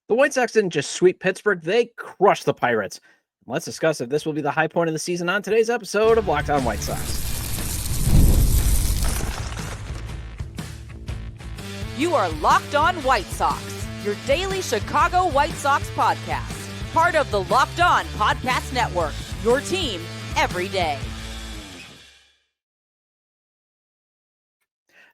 The White Sox didn't just sweep Pittsburgh, they crushed the Pirates. Let's discuss if this will be the high point of the season on today's episode of Locked On White Sox. You are Locked On White Sox, your daily Chicago White Sox podcast. Part of the Locked On Podcast Network, your team every day.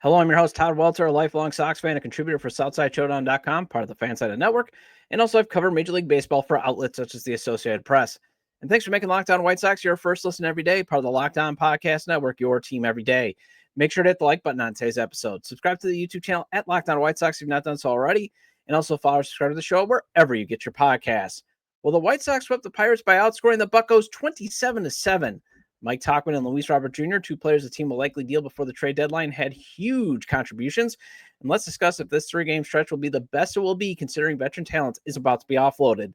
Hello, I'm your host, Todd Welter, a lifelong Sox fan, a contributor for SouthsideShowdown.com, part of the Fansided Network, and also I've covered Major League Baseball for outlets such as the Associated Press. And thanks for making Locked On White Sox your first listen every day, part of the Locked On Podcast Network, your team every day. Make sure to hit the like button on today's episode. Subscribe to the YouTube channel at Locked On White Sox if you've not done so already, and also follow or subscribe to the show wherever you get your podcasts. Well, the White Sox swept the Pirates by outscoring the Buccos 27-7. Mike Tauchman and Luis Robert Jr., two players the team will likely deal before the trade deadline, had huge contributions. And let's discuss if this three-game stretch will be the best it will be, considering veteran talent is about to be offloaded.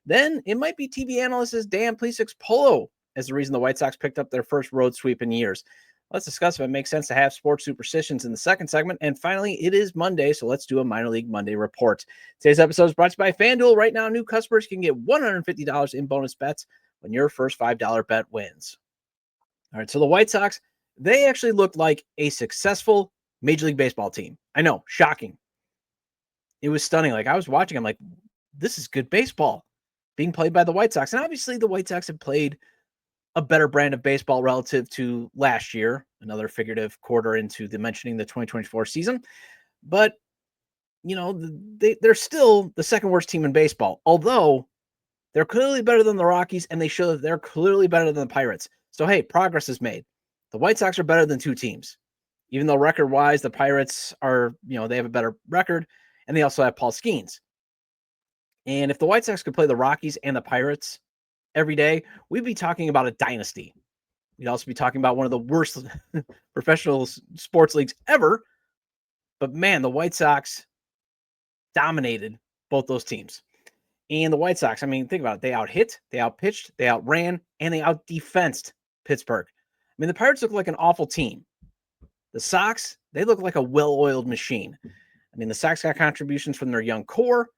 Then it might be TV analyst Dan Plesac's polo as the reason the White Sox picked up their first road sweep in years. Let's discuss if it makes sense to have sports superstitions in the second segment. And finally, it is Monday, so let's do a Minor League Monday report. Today's episode is brought to you by FanDuel. Right now, new customers can get $150 in bonus bets when your first $5 bet wins. All right, so the White Sox, they actually looked like a successful Major League Baseball team. I know, shocking. It was stunning. Like, I was watching, I'm like, this is good baseball being played by the White Sox. And obviously, the White Sox have played a better brand of baseball relative to last year, another figurative quarter into the mentioning the 2024 season. But, you know, they're still the second worst team in baseball, although they're clearly better than the Rockies, and they show that they're clearly better than the Pirates. So, hey, progress is made. The White Sox are better than two teams, even though record-wise, the Pirates are, they have a better record, and they also have Paul Skeens. And if the White Sox could play the Rockies and the Pirates every day, we'd be talking about a dynasty. We'd also be talking about one of the worst professional sports leagues ever. But, man, the White Sox dominated both those teams. And the White Sox, I mean, think about it. They out-hit, they out-pitched, they outran, and they out-defensed Pittsburgh. I mean, the Pirates look like an awful team. The Sox, they look like a well-oiled machine. I mean, the Sox got contributions from their young core,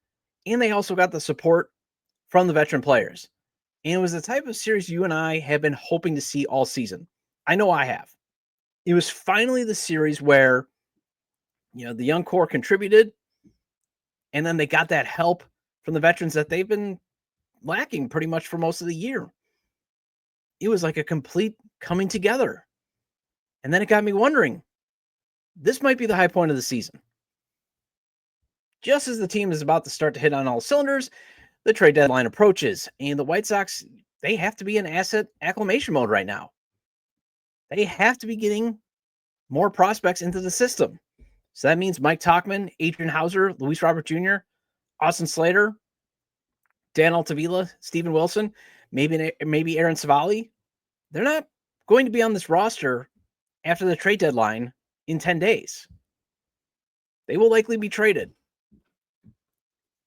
and they also got the support from the veteran players. And it was the type of series you and I have been hoping to see all season. I know I have. It was finally the series where, the young core contributed, and then they got that help from the veterans that they've been lacking pretty much for most of the year. It was like a complete coming together. And then it got me wondering, this might be the high point of the season. Just as the team is about to start to hit on all cylinders, the trade deadline approaches, and the White Sox, they have to be in asset acclimation mode right now. They have to be getting more prospects into the system. So that means Mike Tauchman, Adrian Hauser, Luis Robert Jr., Austin Slater, Dan Altavilla, Steven Wilson, maybe Aaron Savali. They're not going to be on this roster after the trade deadline in 10 days. They will likely be traded.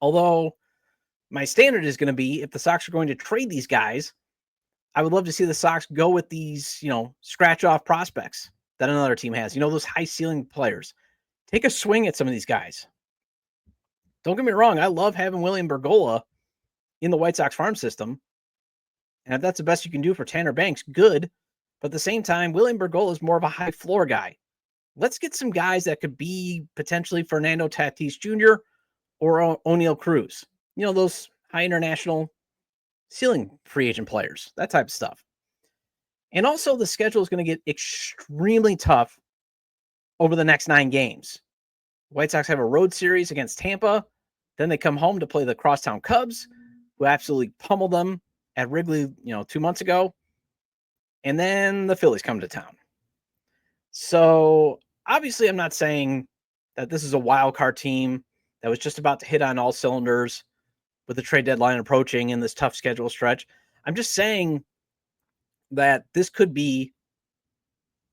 Although my standard is going to be, if the Sox are going to trade these guys, I would love to see the Sox go with these, scratch-off prospects that another team has. Those high-ceiling players. Take a swing at some of these guys. Don't get me wrong, I love having William Bergolla in the White Sox farm system. And if that's the best you can do for Tanner Banks, good. But at the same time, William Bergolla is more of a high-floor guy. Let's get some guys that could be potentially Fernando Tatis Jr. or O'Neal Cruz. Those high international ceiling free agent players, that type of stuff. And also the schedule is going to get extremely tough over the next 9 games. White Sox have a road series against Tampa. Then they come home to play the Crosstown Cubs, who absolutely pummeled them at Wrigley, 2 months ago. And then the Phillies come to town. So obviously I'm not saying that this is a wild card team that was just about to hit on all cylinders with the trade deadline approaching in this tough schedule stretch. I'm just saying that this could be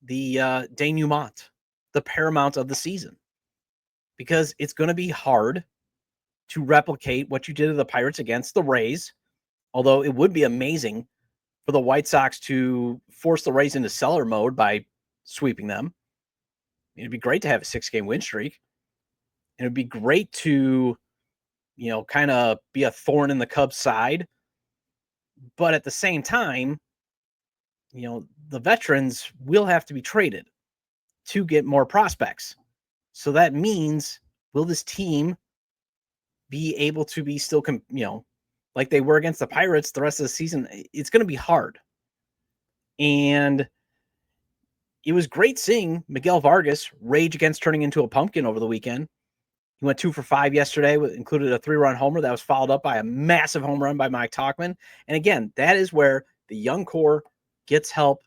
the denouement, the paramount of the season, because it's going to be hard to replicate what you did to the Pirates against the Rays, although it would be amazing for the White Sox to force the Rays into seller mode by sweeping them. It'd be great to have a 6-game win streak. And it'd be great to kind of be a thorn in the Cubs' side. But at the same time, the veterans will have to be traded to get more prospects. So that means, will this team be able to be still, like they were against the Pirates the rest of the season? It's going to be hard. And it was great seeing Miguel Vargas rage against turning into a pumpkin over the weekend. He went 2 for 5 yesterday, included a 3-run homer that was followed up by a massive home run by Mike Tauchman. And again, that is where the young core gets help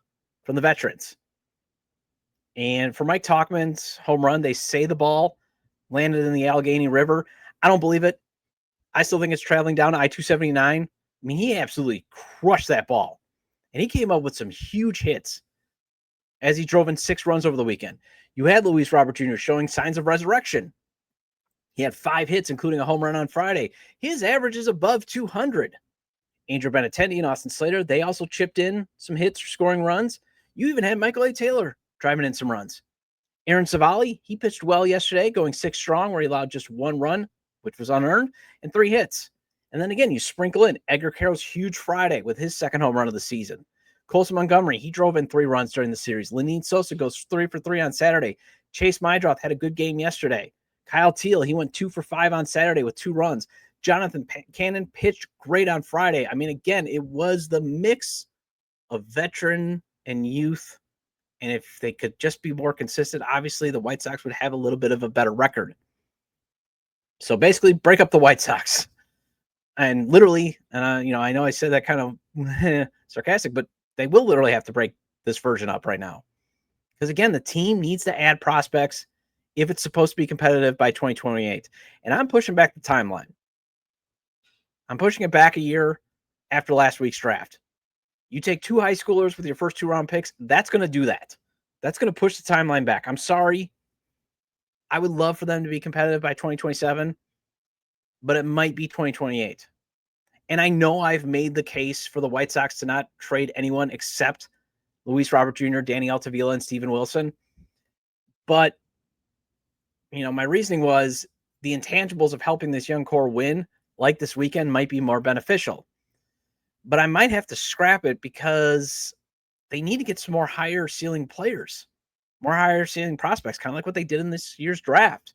from the veterans. And for Mike Tauchman's home run, they say the ball landed in the Allegheny River. I don't believe it. I still think it's traveling down to I-279. I mean, he absolutely crushed that ball. And he came up with some huge hits as he drove in 6 runs over the weekend. You had Luis Robert Jr. showing signs of resurrection. He had 5 hits, including a home run on Friday. His average is above 200. Andrew Benintendi and Austin Slater, they also chipped in some hits for scoring runs. You even had Michael A. Taylor driving in some runs. Aaron Savali, he pitched well yesterday, going 6 strong, where he allowed just 1 run, which was unearned, and 3 hits. And then again, you sprinkle in Edgar Carroll's huge Friday with his 2nd home run of the season. Colson Montgomery, he drove in 3 runs during the series. Lindeen Sosa goes 3 for 3 on Saturday. Chase Mydroth had a good game yesterday. Kyle Teal, he went 2 for 5 on Saturday with 2 runs. Jonathan Cannon pitched great on Friday. I mean, again, it was the mix of veteran and youth. And if they could just be more consistent, obviously the White Sox would have a little bit of a better record. So basically, break up the White Sox. And literally, and I know I said that kind of sarcastic, but they will literally have to break this version up right now. Because again, the team needs to add prospects if it's supposed to be competitive by 2028. And I'm pushing back the timeline. I'm pushing it back a year after last week's draft. You take 2 high schoolers with your first 2-round picks, that's going to do that. That's going to push the timeline back. I'm sorry. I would love for them to be competitive by 2027, but it might be 2028. And I know I've made the case for the White Sox to not trade anyone except Luis Robert Jr., Danny Altavilla, and Steven Wilson. But, my reasoning was the intangibles of helping this young core win, like this weekend, might be more beneficial. But I might have to scrap it because they need to get some more higher ceiling players, more higher ceiling prospects, kind of like what they did in this year's draft.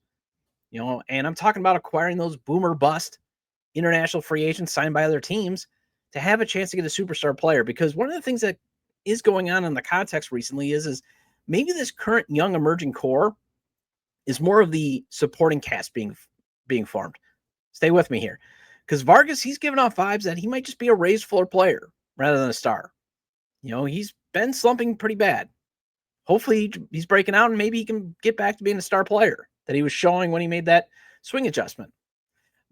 And I'm talking about acquiring those boomer bust international free agents signed by other teams to have a chance to get a superstar player. Because one of the things that is going on in the context recently is maybe this current young emerging core is more of the supporting cast being formed. Stay with me here. Because Vargas, he's giving off vibes that he might just be a raised floor player rather than a star. He's been slumping pretty bad. Hopefully he's breaking out and maybe he can get back to being a star player that he was showing when he made that swing adjustment.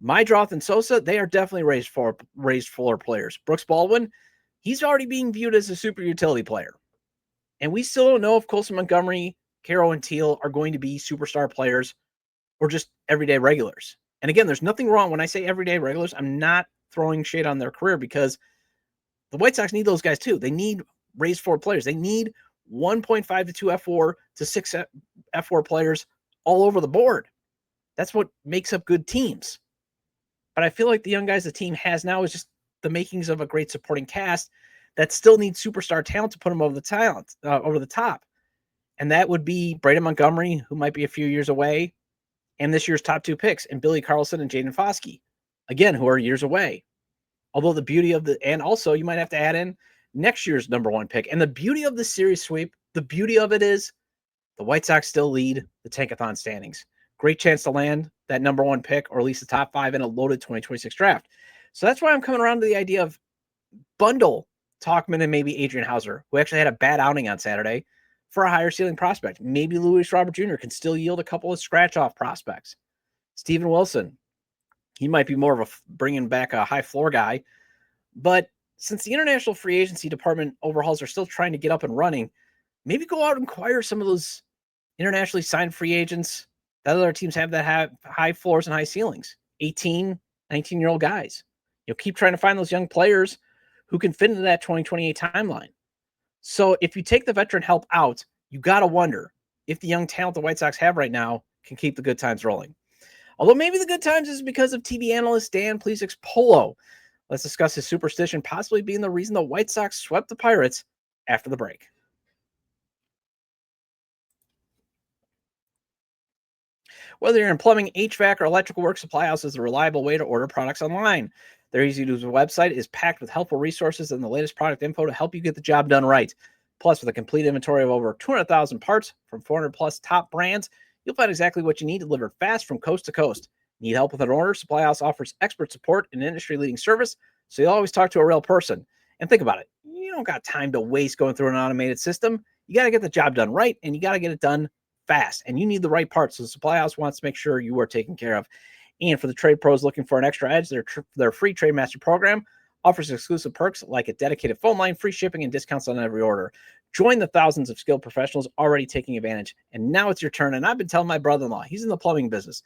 Mydroth and Sosa, they are definitely raised floor players. Brooks Baldwin, he's already being viewed as a super utility player. And we still don't know if Colson Montgomery, Carroll, and Teal are going to be superstar players or just everyday regulars. And again, there's nothing wrong when I say everyday regulars. I'm not throwing shade on their career because the White Sox need those guys too. They need raised floor players. They need 1.5 to 2 F4 to 6 F4 players all over the board. That's what makes up good teams. But I feel like the young guys the team has now is just the makings of a great supporting cast that still needs superstar talent to put them over the top. And that would be Braden Montgomery, who might be a few years away, and this year's top 2 picks, and Billy Carlson and Jaden Foskey, again, who are years away. Although the beauty of and also you might have to add in next year's number 1 pick. And the beauty of the series sweep, the beauty of it is the White Sox still lead the Tankathon standings. Great chance to land that number 1 pick, or at least the top 5 in a loaded 2026 draft. So that's why I'm coming around to the idea of bundle Tauchman and maybe Adrian Hauser, who actually had a bad outing on Saturday, for a higher ceiling prospect. Maybe Luis Robert Jr. can still yield a couple of scratch-off prospects. Steven Wilson, he might be more of a bringing back a high floor guy. But since the international free agency department overhauls are still trying to get up and running, maybe go out and acquire some of those internationally signed free agents that other teams have that have high floors and high ceilings. 18, 19-year-old guys. Keep trying to find those young players who can fit into that 2028 timeline. So if you take the veteran help out, you got to wonder if the young talent the White Sox have right now can keep the good times rolling. Although maybe the good times is because of TV analyst Dan Plesac's polo. Let's discuss his superstition possibly being the reason the White Sox swept the Pirates after the break. Whether you're in plumbing, HVAC, or electrical work, Supply House is a reliable way to order products online. Their easy-to-use website is packed with helpful resources and the latest product info to help you get the job done right. Plus, with a complete inventory of over 200,000 parts from 400-plus top brands, you'll find exactly what you need delivered fast from coast to coast. Need help with an order? Supply House offers expert support and industry-leading service, so you'll always talk to a real person. And think about it. You don't got time to waste going through an automated system. You got to get the job done right, and you got to get it done fast. And you need the right parts, so Supply House wants to make sure you are taken care of. And for the trade pros looking for an extra edge, their free Trade Master program offers exclusive perks like a dedicated phone line, free shipping, and discounts on every order. Join the thousands of skilled professionals already taking advantage. And now it's your turn. And I've been telling my brother-in-law, he's in the plumbing business,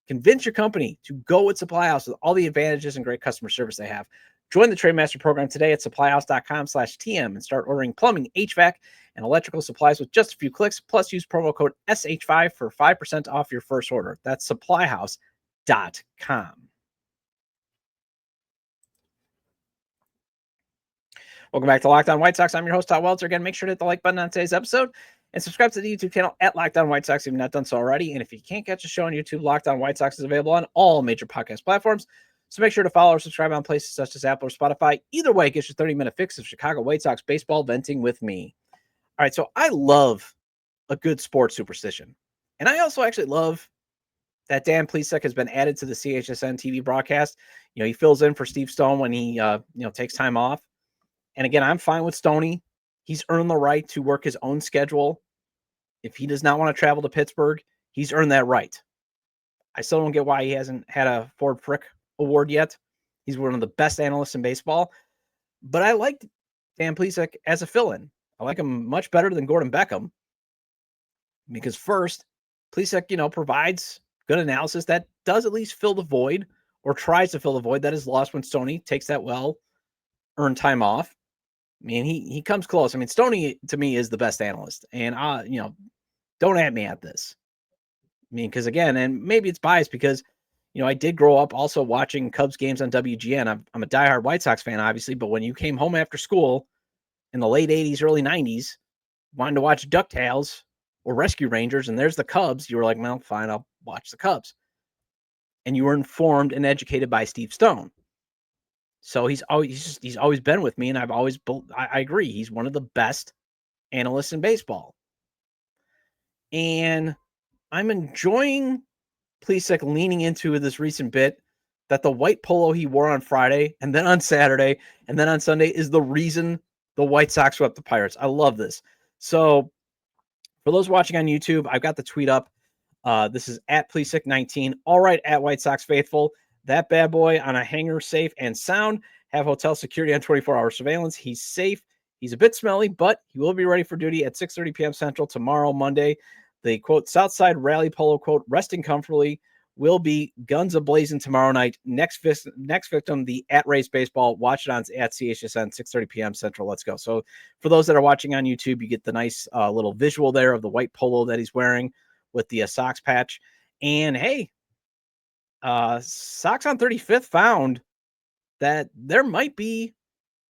convince your company to go with Supply House with all the advantages and great customer service they have. Join the Trade Master program today at supplyhouse.com/TM and start ordering plumbing, HVAC, and electrical supplies with just a few clicks. Plus, use promo code SH5 for 5% off your first order. That's supplyhouse.com. Welcome back to Locked On White Sox. I'm your host, Todd Welter. Again, make sure to hit the like button on today's episode and subscribe to the YouTube channel at Locked On White Sox if you've not done so already. And if you can't catch the show on YouTube, Locked On White Sox is available on all major podcast platforms. So make sure to follow or subscribe on places such as Apple or Spotify. Either way, it gets your 30-minute fix of Chicago White Sox baseball venting with me. All right, so I love a good sports superstition. And I also actually love that Dan Plesac has been added to the CHSN TV broadcast. You know, he fills in for Steve Stone when he, takes time off. And again, I'm fine with Stoney. He's earned the right to work his own schedule. If he does not want to travel to Pittsburgh, he's earned that right. I still don't get why he hasn't had a Ford Frick award yet. He's one of the best analysts in baseball. But I like Dan Plesac as a fill-in. I like him much better than Gordon Beckham. Because first, Plesac, provides good analysis that does at least fill the void or tries to fill the void that is lost when Stoney takes that well-earned time off. I mean, he comes close. I mean, Stoney, to me, is the best analyst. And, don't at me at this. I mean, because, again, and maybe it's biased because, I did grow up also watching Cubs games on WGN. I'm a diehard White Sox fan, obviously. But when you came home after school in the late 80s, early 90s, wanting to watch DuckTales or Rescue Rangers, and there's the Cubs, you were like, well, fine, I'll watch the Cubs. And you were informed and educated by Steve Stone. So he's always been with me, and I agree. He's one of the best analysts in baseball. And I'm enjoying Plesac leaning into this recent bit that the white polo he wore on Friday and then on Saturday and then on Sunday is the reason the White Sox swept the Pirates. I love this. So for those watching on YouTube, I've got the tweet up. This is at Plesac19. All right, at White Sox faithful. That bad boy on a hanger, safe and sound. Have hotel security on 24-hour surveillance. He's safe. He's a bit smelly, but he will be ready for duty at 6:30 p.m. Central tomorrow, Monday. The, quote, Southside rally polo, quote, resting comfortably, will be guns a-blazing tomorrow night. Next victim, the at Race Baseball. Watch it on at CHSN, 6:30 p.m. Central. Let's go. So for those that are watching on YouTube, you get the nice little visual there of the white polo that he's wearing with the Sox patch. And, hey, Sox on 35th found that there might be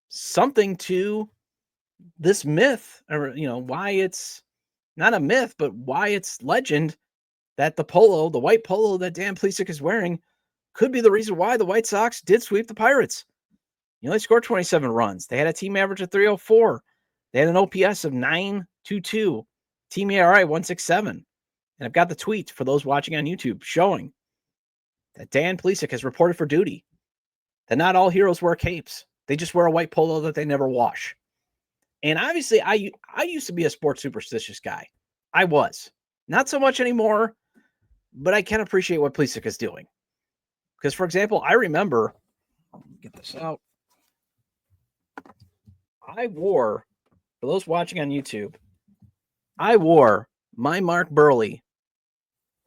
something to this myth, or, why it's not a myth, but why it's legend that the white polo that Dan Plesac is wearing could be the reason why the White Sox did sweep the Pirates. They scored 27 runs. They had a team average of 304. They had an OPS of 922, team ERA 167. And I've got the tweet for those watching on YouTube showing that Dan Plesac has reported for duty that not all heroes wear capes. They just wear a white polo that they never wash. And obviously, I used to be a sports superstitious guy. I was. Not so much anymore, but I can appreciate what Plesac is doing. Because, for example, I remember, get this out. I wore, for those watching on YouTube, I wore my Mark Burley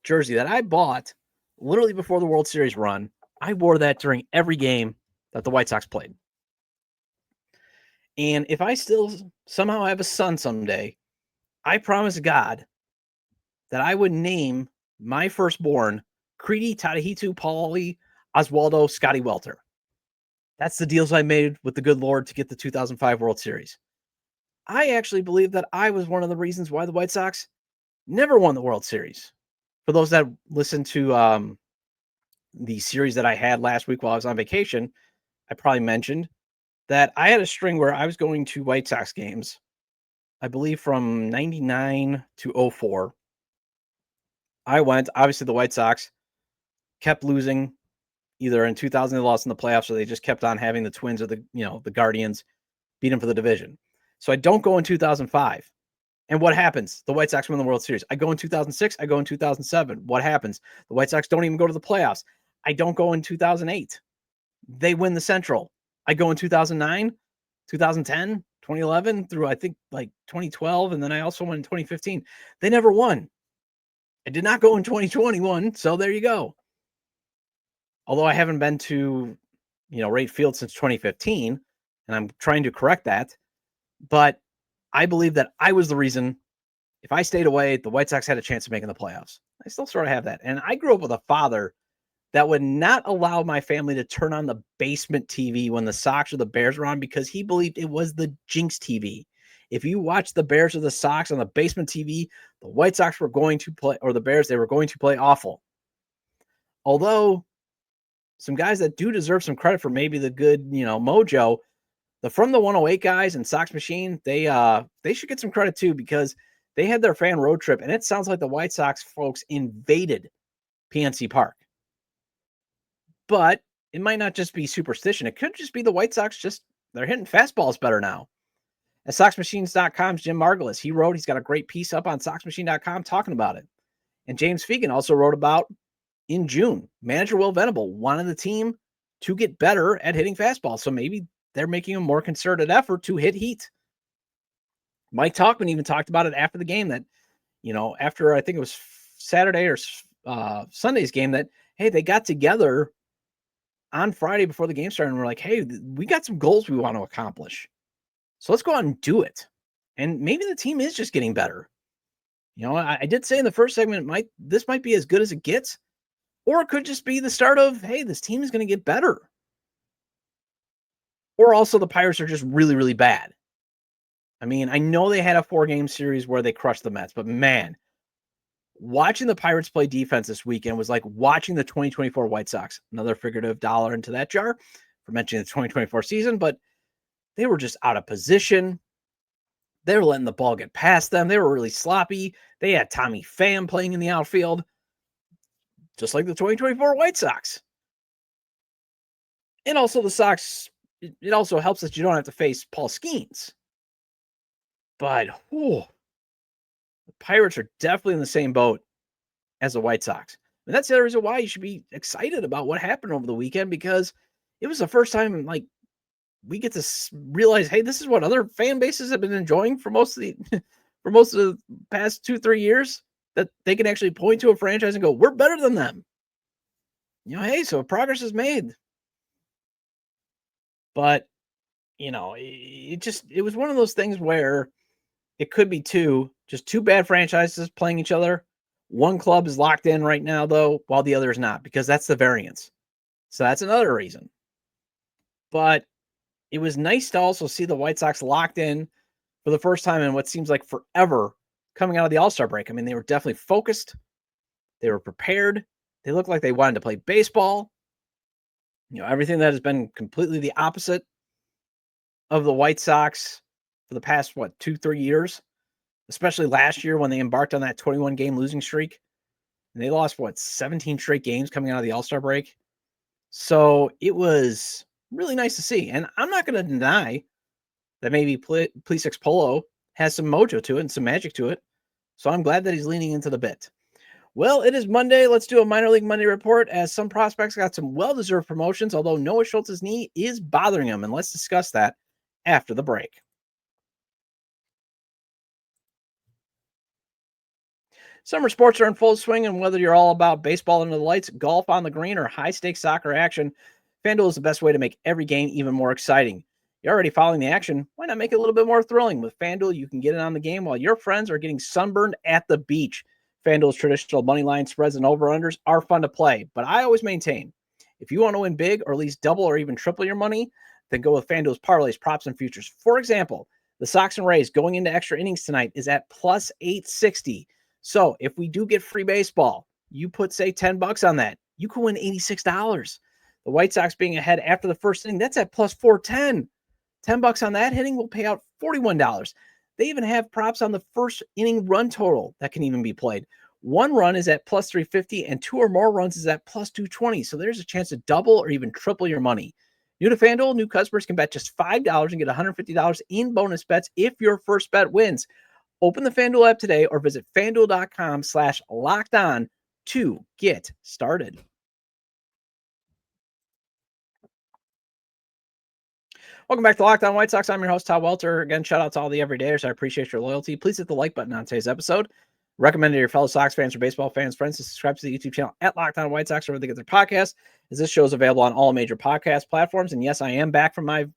jersey that I bought literally before the World Series run. I wore that during every game that the White Sox played. And if I still somehow have a son someday, I promise God that I would name my firstborn McCready, Tadahitu, Paulie, Oswaldo, Scotty Welter. That's the deals I made with the good Lord to get the 2005 World Series. I actually believe that I was one of the reasons why the White Sox never won the World Series. For those that listened to the series that I had last week while I was on vacation, I probably mentioned that I had a string where I was going to White Sox games, I believe from 99 to 04. I went, obviously the White Sox kept losing. Either in 2000 they lost in the playoffs, or they just kept on having the Twins or the Guardians beat them for the division. So I don't go in 2005. And what happens? The White Sox win the World Series. I go in 2006. I go in 2007. What happens? The White Sox don't even go to the playoffs. I don't go in 2008. They win the Central. I go in 2009, 2010, 2011 through I think like 2012. And then I also went in 2015. They never won. I did not go in 2021. So there you go. Although I haven't been to, Wright Field since 2015, and I'm trying to correct that. But I believe that I was the reason. If I stayed away, the White Sox had a chance of making the playoffs. I still sort of have that. And I grew up with a father that would not allow my family to turn on the basement TV when the Sox or the Bears were on because he believed it was the jinx TV. If you watch the Bears or the Sox on the basement TV, the White Sox were going to play, or the Bears, they were going to play awful. Although some guys that do deserve some credit for maybe the good, mojo, the From the 108 guys and Sox Machine, they should get some credit too because they had their fan road trip, and it sounds like the White Sox folks invaded PNC Park. But it might not just be superstition. It could just be the White Sox they're hitting fastballs better now. At SoxMachines.com's Jim Margulis, he's got a great piece up on SoxMachine.com talking about it. And James Fegan also wrote about, in June, manager Will Venable wanted the team to get better at hitting fastballs. So maybe they're making a more concerted effort to hit heat. Mike Tauchman even talked about it after the game that, after I think it was Saturday or Sunday's game that, hey, they got together on Friday before the game started and we're like, hey, we got some goals we want to accomplish. So let's go out and do it. And maybe the team is just getting better. I did say in the first segment, this might be as good as it gets. Or it could just be the start of, hey, this team is going to get better. Or also the Pirates are just really, really bad. I mean, I know they had a 4-game series where they crushed the Mets, but man, watching the Pirates play defense this weekend was like watching the 2024 White Sox. Another figurative dollar into that jar for mentioning the 2024 season, but they were just out of position. They were letting the ball get past them. They were really sloppy. They had Tommy Pham playing in the outfield, just like the 2024 White Sox. And also the Sox, it also helps that you don't have to face Paul Skeens. But the Pirates are definitely in the same boat as the White Sox. And that's the other reason why you should be excited about what happened over the weekend, because it was the first time we get to realize, hey, this is what other fan bases have been enjoying for most of the past 2-3 years, that they can actually point to a franchise and go, we're better than them. Hey, so progress is made. But, it was one of those things where it could be two bad franchises playing each other. One club is locked in right now, though, while the other is not, because that's the variance. So that's another reason. But it was nice to also see the White Sox locked in for the first time in what seems like forever coming out of the All-Star break. I mean, they were definitely focused. They were prepared. They looked like they wanted to play baseball. Everything that has been completely the opposite of the White Sox for the past, 2-3 years, especially last year when they embarked on that 21-game losing streak. And they lost, 17 straight games coming out of the All-Star break. So it was really nice to see. And I'm not going to deny that maybe Plesac's polo has some mojo to it and some magic to it. So I'm glad that he's leaning into the bit. Well, it is Monday. Let's do a minor league Monday report, as some prospects got some well-deserved promotions, although Noah Schultz's knee is bothering him. And let's discuss that after the break. Summer sports are in full swing, and whether you're all about baseball under the lights, golf on the green, or high-stakes soccer action, FanDuel is the best way to make every game even more exciting. You're already following the action. Why not make it a little bit more thrilling? With FanDuel, you can get in on the game while your friends are getting sunburned at the beach. FanDuel's traditional money line spreads and over-unders are fun to play, but I always maintain, if you want to win big or at least double or even triple your money, then go with FanDuel's parlays, props, and futures. For example, the Sox and Rays going into extra innings tonight is at plus 860. So if we do get free baseball, you put, say, $10 on that, you can win $86. The White Sox being ahead after the first inning, that's at plus 410. $10 on that hitting will pay out $41. They even have props on the first inning run total that can even be played. One run is at plus 350 and 2 or more runs is at plus 220. So there's a chance to double or even triple your money. New to FanDuel, new customers can bet just $5 and get $150 in bonus bets if your first bet wins. Open the FanDuel app today or visit FanDuel.com/lockedon to get started. Welcome back to Locked On White Sox. I'm your host, Todd Welter. Again, shout out to all the everydayers. I appreciate your loyalty. Please hit the like button on today's episode. Recommend to your fellow Sox fans or baseball fans, friends, to subscribe to the YouTube channel at Locked On White Sox or where they get their podcasts, as this show is available on all major podcast platforms. And yes, I am back from my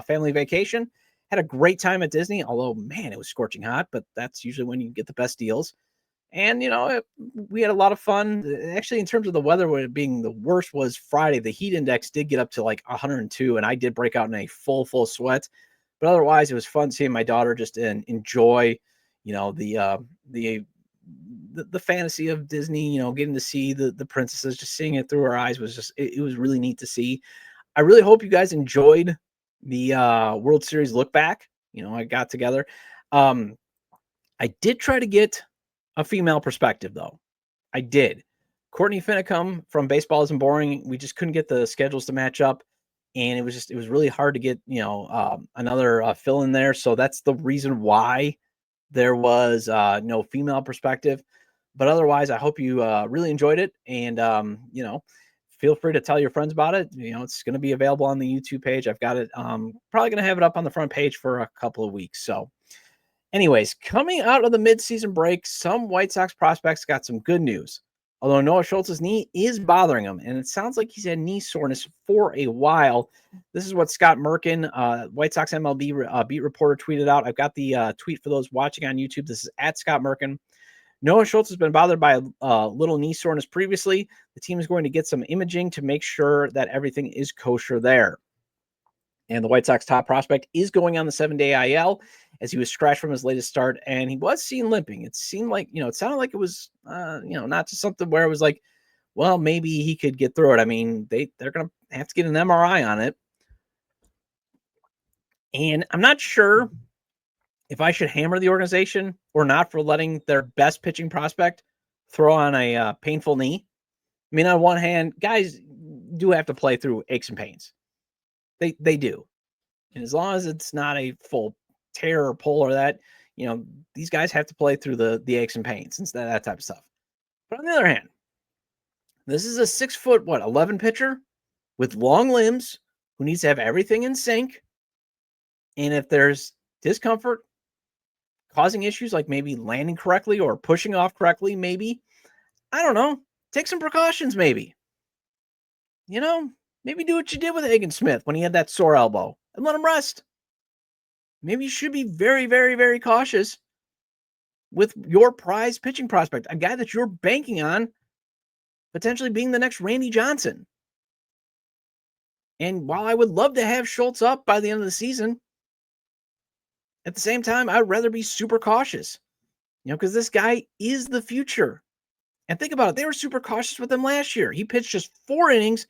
family vacation. Had a great time at Disney, although, man, it was scorching hot, but that's usually when you get the best deals. And, we had a lot of fun. Actually, in terms of the weather being the worst was Friday. The heat index did get up to like 102, and I did break out in a full sweat. But otherwise, it was fun seeing my daughter just enjoy, the fantasy of Disney, getting to see the princesses, just seeing it through her eyes was just, it was really neat to see. I really hope you guys enjoyed the World Series look back. I got together. I did try to get a female perspective, though. I did. Courtney Finicum from Baseball Isn't Boring. We just couldn't get the schedules to match up. And it was really hard to get, another fill in there. So that's the reason why there was no female perspective. But otherwise, I hope you really enjoyed it. And, feel free to tell your friends about it. It's going to be available on the YouTube page. I've got it. Probably going to have it up on the front page for a couple of weeks. So anyways, coming out of the midseason break, some White Sox prospects got some good news. Although Noah Schultz's knee is bothering him, and it sounds like he's had knee soreness for a while. This is what Scott Merkin, White Sox MLB beat reporter, tweeted out. I've got the tweet for those watching on YouTube. This is at Scott Merkin. Noah Schultz has been bothered by a little knee soreness previously. The team is going to get some imaging to make sure that everything is kosher there. And the White Sox top prospect is going on the 7-day IL as he was scratched from his latest start, and he was seen limping. It seemed like, it sounded like it was, not just something where it was like, well, maybe he could get through it. I mean, they're going to have to get an MRI on it. And I'm not sure if I should hammer the organization or not for letting their best pitching prospect throw on a painful knee. I mean, on one hand, guys do have to play through aches and pains. They do. And as long as it's not a full tear or pull or that, these guys have to play through the aches and pains and that type of stuff. But on the other hand, this is a 6'11" pitcher with long limbs who needs to have everything in sync. And if there's discomfort causing issues like maybe landing correctly or pushing off correctly, maybe, I don't know, take some precautions maybe. Maybe do what you did with Hagen Smith when he had that sore elbow and let him rest. Maybe you should be very, very, very cautious with your prize pitching prospect, a guy that you're banking on potentially being the next Randy Johnson. And while I would love to have Schultz up by the end of the season, at the same time, I'd rather be super cautious, because this guy is the future. And think about it. They were super cautious with him last year. He pitched just 4 innings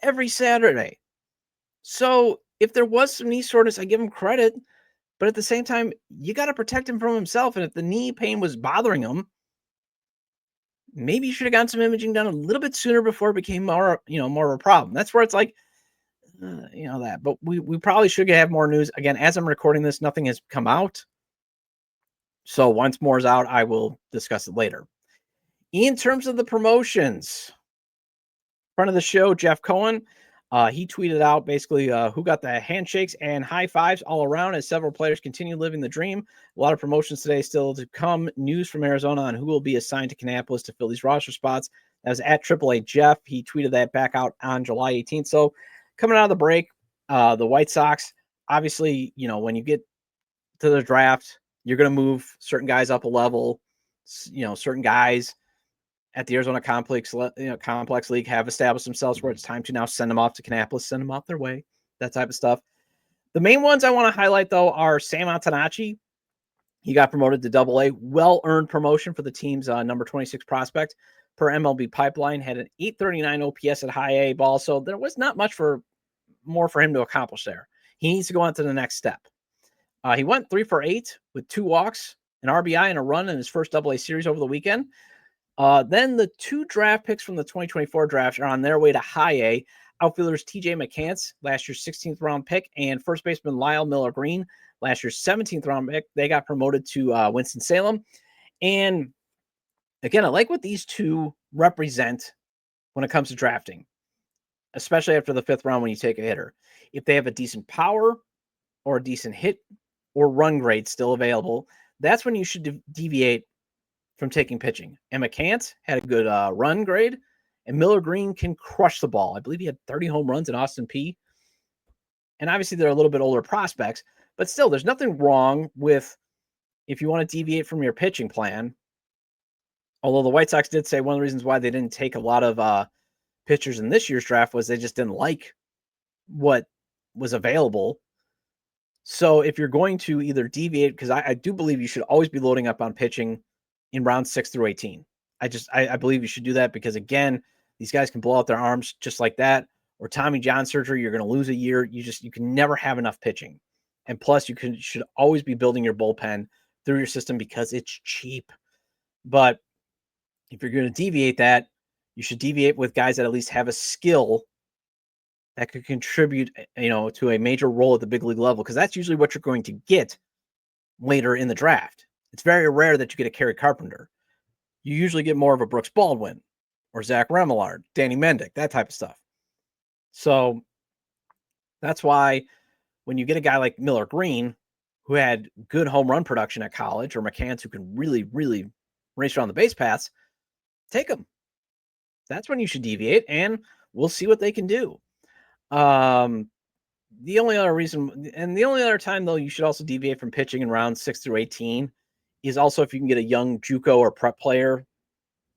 every Saturday. So if there was some knee soreness, I give him credit. But at the same time, you got to protect him from himself. And if the knee pain was bothering him, maybe you should have gotten some imaging done a little bit sooner before it became more of a problem. That's where it's like, that. But we probably should have more news. Again, as I'm recording this, nothing has come out. So once more is out, I will discuss it later. In terms of the promotions, front of the show, Jeff Cohen, he tweeted out basically who got the handshakes and high fives all around as several players continue living the dream. A lot of promotions today still to come. News from Arizona on who will be assigned to Kannapolis to fill these roster spots. That was at AAA Jeff. He tweeted that back out on July 18th. So coming out of the break, the White Sox, obviously, when you get to the draft, you're going to move certain guys up a level, certain guys at the Arizona Complex League have established themselves where it's time to now send them off to Kannapolis, send them off their way, that type of stuff. The main ones I want to highlight, though, are Sam Antonacci. He got promoted to AA, well-earned promotion for the team's number 26 prospect per MLB Pipeline, had an 839 OPS at high A ball, so there was not much more for him to accomplish there. He needs to go on to the next step. He went 3 for 8 with 2 walks, an RBI, and a run in his first AA series over the weekend. Then the 2 draft picks from the 2024 draft are on their way to high A. Outfielders TJ McCants, last year's 16th round pick, and first baseman Lyle Miller-Green, last year's 17th round pick. They got promoted to Winston-Salem. And again, I like what these 2 represent when it comes to drafting, especially after the 5th round when you take a hitter. If they have a decent power or a decent hit or run grade still available, that's when you should deviate from taking pitching. And McCants had a good run grade, and Miller-Green can crush the ball. I believe he had 30 home runs in Austin Peay. And obviously they're a little bit older prospects, but still there's nothing wrong with if you want to deviate from your pitching plan. Although the White Sox did say one of the reasons why they didn't take a lot of pitchers in this year's draft was they just didn't like what was available. So if you're going to either deviate, because I do believe you should always be loading up on pitching in rounds 6 through 18. I believe you should do that because, again, these guys can blow out their arms just like that. Or Tommy John surgery, you're going to lose a year. You can never have enough pitching. And plus, should always be building your bullpen through your system because it's cheap. But if you're going to deviate that, you should deviate with guys that at least have a skill that could contribute, to a major role at the big league level, because that's usually what you're going to get later in the draft. It's very rare that you get a Kerry Carpenter. You usually get more of a Brooks Baldwin or Zach Remillard, Danny Mendick, that type of stuff. So that's why when you get a guy like Miller-Green, who had good home run production at college, or McCants who can really, really race around the base paths, take them. That's when you should deviate, and we'll see what they can do. The only other time, though, you should also deviate from pitching in rounds 6 through 18 is also if you can get a young JUCO or prep player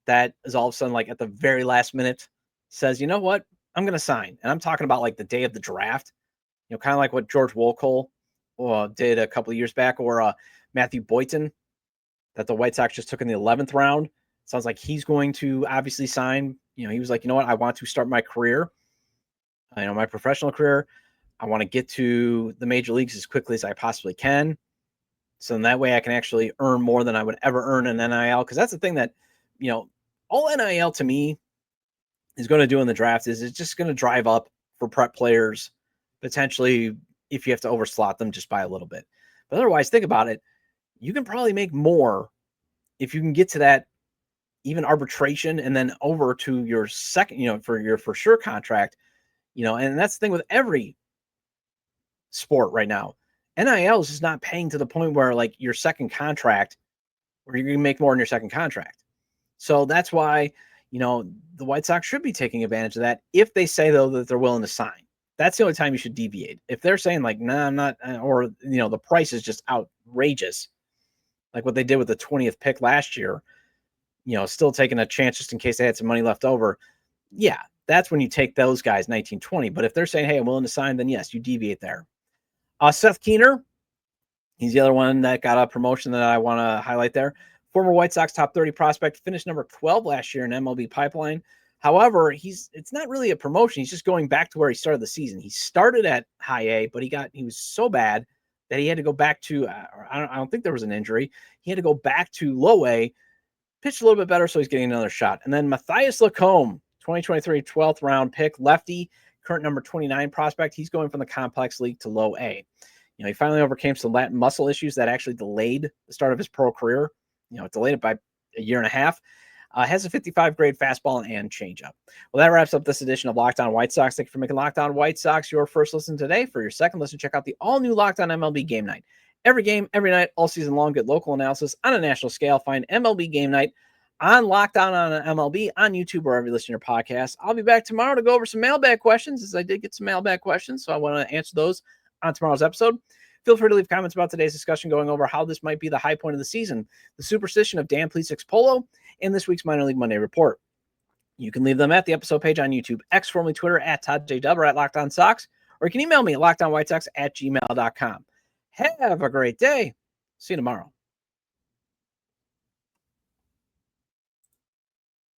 that is all of a sudden, like at the very last minute, says, you know what, I'm going to sign. And I'm talking about like the day of the draft, kind of like what George Wolcott did a couple of years back, or Matthew Boynton that the White Sox just took in the 11th round. Sounds like he's going to obviously sign. He was like, you know what, I want to start my career, my professional career. I want to get to the major leagues as quickly as I possibly can. So in that way I can actually earn more than I would ever earn in NIL. Because that's the thing that, all NIL to me is going to do in the draft is it's just going to drive up for prep players, potentially if you have to overslot them just by a little bit. But otherwise, think about it. You can probably make more if you can get to that even arbitration and then over to your second, for your for sure contract, and that's the thing with every sport right now. NIL is just not paying to the point where like your second contract, where you're going to make more in your second contract. So that's why, the White Sox should be taking advantage of that if they say, though, that they're willing to sign. That's the only time you should deviate. If they're saying like, nah, I'm not, or, the price is just outrageous, like what they did with the 20th pick last year, still taking a chance just in case they had some money left over. Yeah, that's when you take those guys 19-20. But if they're saying, hey, I'm willing to sign, then yes, you deviate there. Seth Keener, he's the other one that got a promotion that I want to highlight there. Former White Sox top 30 prospect, finished number 12 last year in MLB Pipeline. However, it's not really a promotion. He's just going back to where he started the season. He started at high A, but he was so bad that he had to go back to, I don't think there was an injury. He had to go back to low A, pitched a little bit better, so he's getting another shot. And then Matthias Lacombe, 2023 12th round pick, lefty, current number 29 prospect. He's going from the complex league to low A. He finally overcame some Latin muscle issues that actually delayed the start of his pro career. It delayed it by a year and a half. Has a 55 grade fastball and changeup. Well, that wraps up this edition of Locked On White Sox. Thank you for making Locked On White Sox your first listen today. For your second listen, check out the all-new Locked On MLB Game Night. Every game, every night, all season long, get local analysis on a national scale. Find MLB Game Night on Locked On MLB on YouTube, wherever you listen to your podcast. I'll be back tomorrow to go over some mailbag questions, as I did get some mailbag questions, so I want to answer those on tomorrow's episode. Feel free to leave comments about today's discussion, going over how this might be the high point of the season, the superstition of Dan Plesac's polo, and this week's Minor League Monday report. You can leave them at the episode page on YouTube, X, formerly Twitter, at Todd J. Dub, or at Locked On Sox, or you can email me at lockedonwhitesox@gmail.com. Have a great day. See you tomorrow.